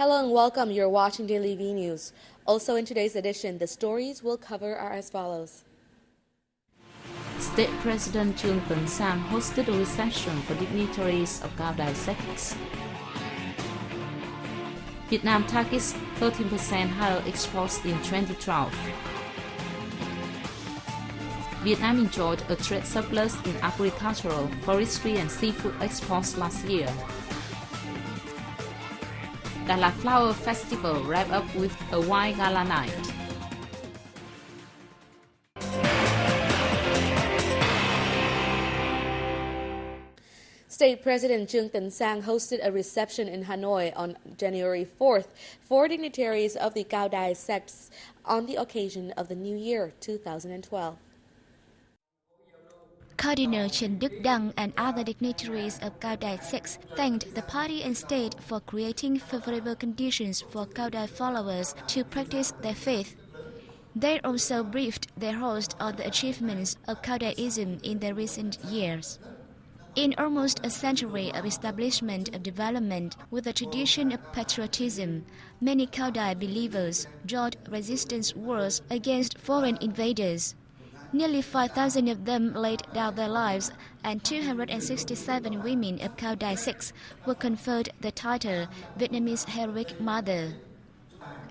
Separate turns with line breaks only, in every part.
Hello and welcome. You're watching Daily V News. Also in today's edition, the stories we'll cover are as follows.
State President Trương Tấn Sang hosted a reception for dignitaries of Cao Đài sects. Vietnam targets 13% higher exports in 2012. Vietnam enjoyed a trade surplus in agricultural, forestry and seafood exports last year. Đà Lạt Flower Festival wrapped up with a wine gala night.
State President Trương Tấn Sang hosted a reception in Hanoi on January 4th for dignitaries of the Cao Đài sects on the occasion of the New Year 2012.
Cardinal Trần Đức Đăng and other dignitaries of Cao Đài sects thanked the party and state for creating favorable conditions for Cao Đài followers to practice their faith. They also briefed their host on the achievements of Cao Đàism in the recent years. In almost a century of establishment of development with a tradition of patriotism, many Cao Đài believers joined resistance wars against foreign invaders. Nearly 5,000 of them laid down their lives, and 267 women of Cao Đài sects were conferred the title Vietnamese Heroic Mother.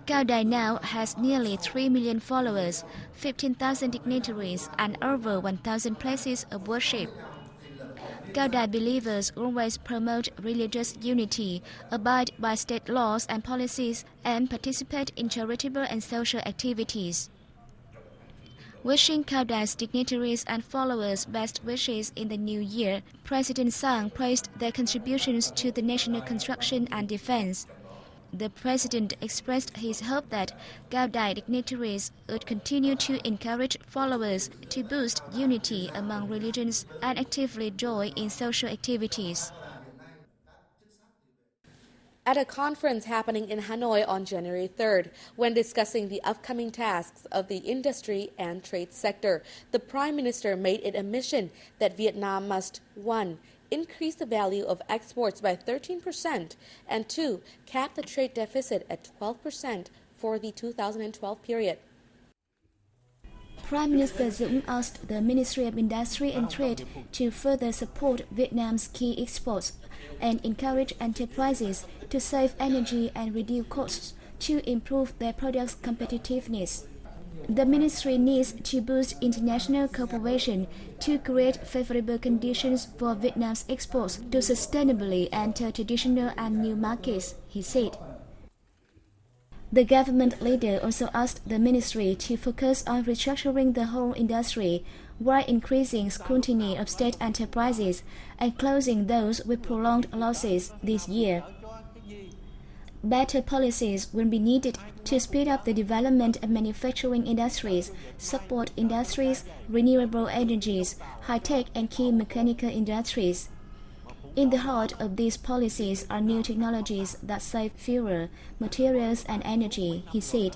Cao Đài now has nearly 3 million followers, 15,000 dignitaries, and over 1,000 places of worship. Cao Đài believers always promote religious unity, abide by state laws and policies, and participate in charitable and social activities. Wishing Cao Đài's dignitaries and followers best wishes in the new year, President Sang praised their contributions to the national construction and defense. The President expressed his hope that Cao Đài dignitaries would continue to encourage followers to boost unity among religions and actively join in social activities.
At a conference happening in Hanoi on January 3rd, when discussing the upcoming tasks of the industry and trade sector, the Prime Minister made it a mission that Vietnam must 1. Increase the value of exports by 13%, and 2. Cap the trade deficit at 12% for the 2012 period.
Prime Minister Dũng asked the Ministry of Industry and Trade to further support Vietnam's key exports and encourage enterprises to save energy and reduce costs to improve their products' competitiveness. The ministry needs to boost international cooperation to create favorable conditions for Vietnam's exports to sustainably enter traditional and new markets, he said. The government leader also asked the ministry to focus on restructuring the whole industry while increasing scrutiny of state enterprises and closing those with prolonged losses this year. Better policies will be needed to speed up the development of manufacturing industries, support industries, renewable energies, high-tech and key mechanical industries. In the heart of these policies are new technologies that save fuel, materials and energy, he said.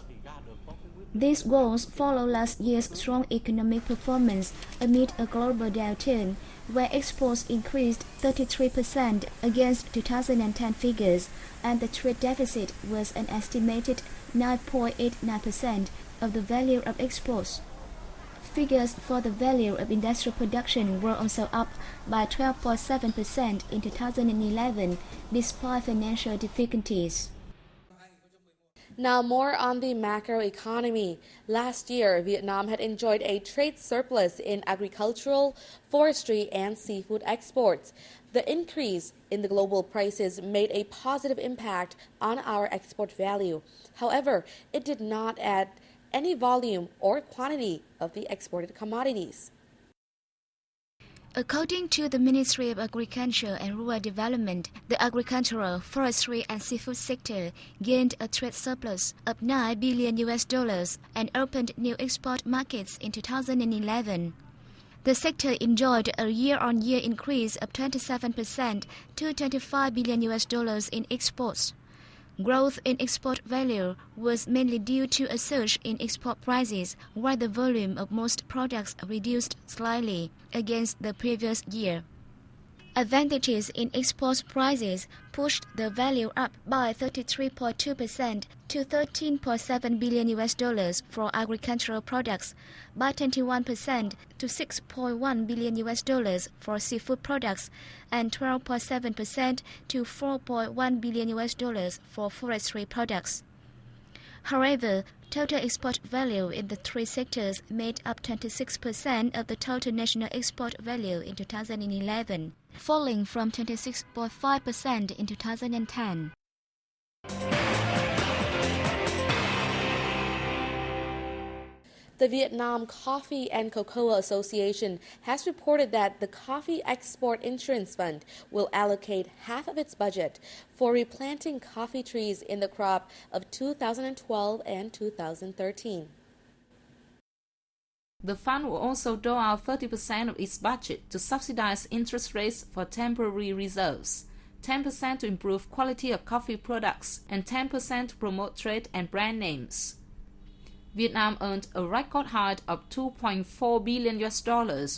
These goals follow last year's strong economic performance amid a global downturn, where exports increased 33% against 2010 figures, and the trade deficit was an estimated 9.89% of the value of exports. Figures for the value of industrial production were also up by 12.7% in 2011, despite financial difficulties.
Now more on the macroeconomy. Last year, Vietnam had enjoyed a trade surplus in agricultural, forestry, and seafood exports. The increase in the global prices made a positive impact on our export value. However, it did not add any volume or quantity of the exported commodities.
According to the Ministry of Agriculture and Rural Development, the agricultural, forestry and seafood sector gained a trade surplus of $9 billion and opened new export markets in 2011. The sector enjoyed a year-on-year increase of 27% to $25 billion in exports. Growth in export value was mainly due to a surge in export prices, while the volume of most products reduced slightly against the previous year. Advantages in export prices pushed the value up by 33.2% to $13.7 billion for agricultural products, by 21% to $6.1 billion for seafood products, and 12.7% to $4.1 billion for forestry products. However, total export value in the three sectors made up 26% of the total national export value in 2011, falling from 26.5% in 2010.
The Vietnam Coffee and Cocoa Association has reported that the Coffee Export Insurance Fund will allocate half of its budget for replanting coffee trees in the crop of 2012 and 2013.
The fund will also dole out 30% of its budget to subsidize interest rates for temporary reserves, 10% to improve quality of coffee products, and 10% to promote trade and brand names. Vietnam earned a record high of $2.4 billion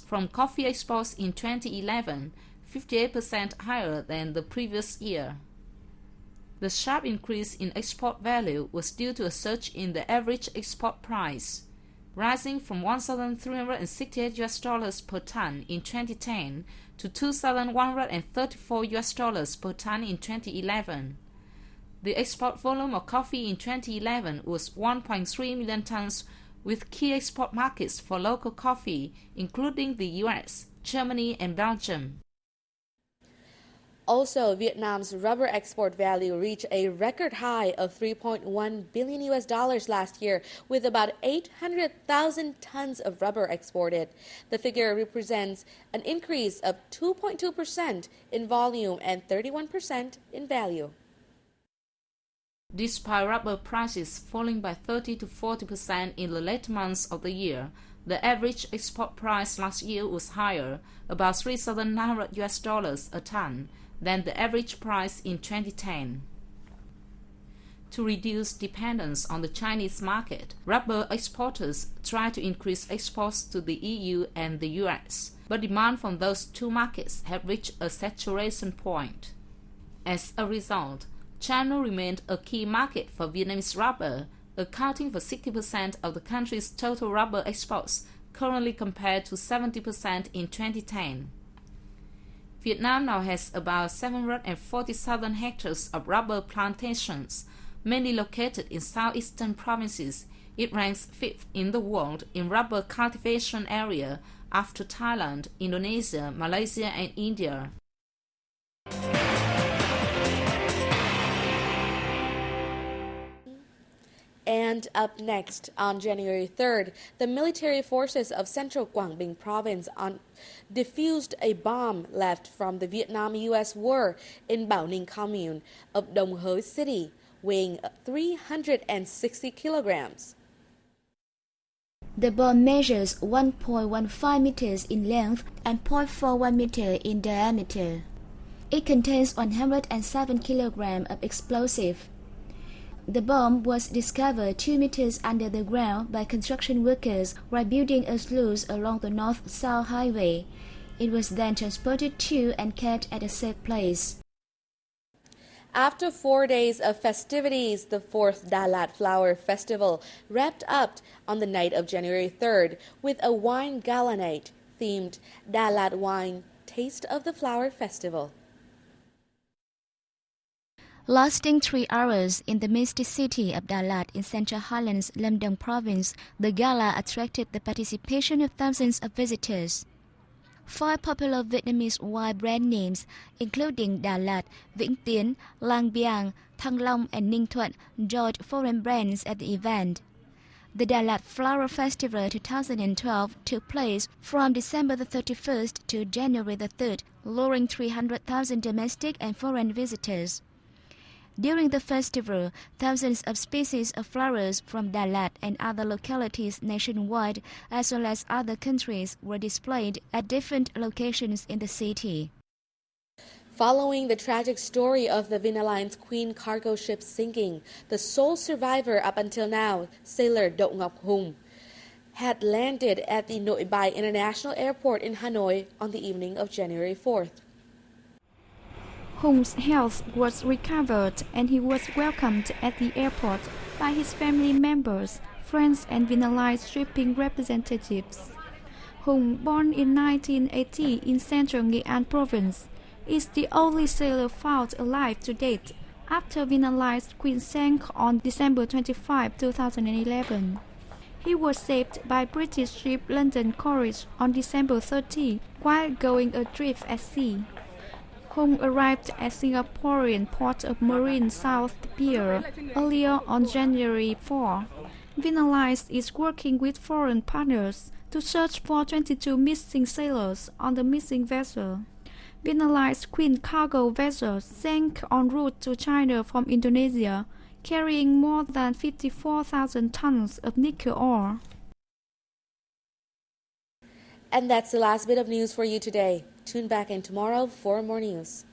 from coffee exports in 2011, 58% higher than the previous year. The sharp increase in export value was due to a surge in the average export price, rising from $1,368 per ton in 2010 to $2,134 per ton in 2011. The export volume of coffee in 2011 was 1.3 million tons, with key export markets for local coffee, including the US, Germany, and Belgium.
Also, Vietnam's rubber export value reached a record high of $3.1 billion last year, with about 800,000 tons of rubber exported. The figure represents an increase of 2.2% in volume and 31% in value.
Despite rubber prices falling by 30 to 40% in the late months of the year, the average export price last year was higher, about $3,900 a ton, than the average price in 2010. To reduce dependence on the Chinese market, rubber exporters try to increase exports to the EU and the US, but demand from those two markets have reached a saturation point. As a result, China remained a key market for Vietnamese rubber, accounting for 60% of the country's total rubber exports, currently compared to 70% in 2010. Vietnam now has about 740,000 hectares of rubber plantations, mainly located in southeastern provinces. It ranks 5th in the world in rubber cultivation area after Thailand, Indonesia, Malaysia, and India.
And up next, on January 3rd, the military forces of Central Quang Binh Province defused a bomb left from the Vietnam-U.S. war in Bảo Ninh Commune of Dong Hới City, weighing 360 kilograms.
The bomb measures 1.15 meters in length and 0.41 meter in diameter. It contains 107 kilograms of explosive. The bomb was discovered 2 meters under the ground by construction workers while building a sluice along the north-south highway. It was then transported to and kept at a safe place.
After 4 days of festivities, the 4th Đà Lạt Flower Festival wrapped up on the night of January 3rd with a wine gala night themed Đà Lạt Wine Taste of the Flower Festival.
Lasting 3 hours in the misty city of Đà Lạt in Central Highlands, Lâm Đồng Province, the gala attracted the participation of thousands of visitors. 5 popular Vietnamese wine brand names, including Đà Lạt, Vĩnh Tiến, Lang Biang, Thăng Long, and Ninh Thuận, joined foreign brands at the event. The Đà Lạt Flower Festival 2012 took place from December the 31st to January the 3rd, luring 300,000 domestic and foreign visitors. During the festival, thousands of species of flowers from Đà Lạt and other localities nationwide, as well as other countries, were displayed at different locations in the city.
Following the tragic story of the Vinaline's Queen cargo ship sinking, the sole survivor up until now, sailor Đậu Ngọc Hùng, had landed at the Nội Bài International Airport in Hanoi on the evening of January 4th.
Hung's health was recovered and he was welcomed at the airport by his family members, friends and Vinalines shipping representatives. Hung, born in 1980 in central Nghệ province, is the only sailor found alive to date after Vinalines Queen sank on December 25, 2011. He was saved by British ship London Courage on December 30 while going adrift at sea. Hung arrived at Singaporean port of Marine South Pier earlier on January 4. Vinalines is working with foreign partners to search for 22 missing sailors on the missing vessel. Vinalines Queen cargo vessel sank en route to China from Indonesia, carrying more than 54,000 tons of nickel ore.
And that's the last bit of news for you today. Tune back in tomorrow for more news.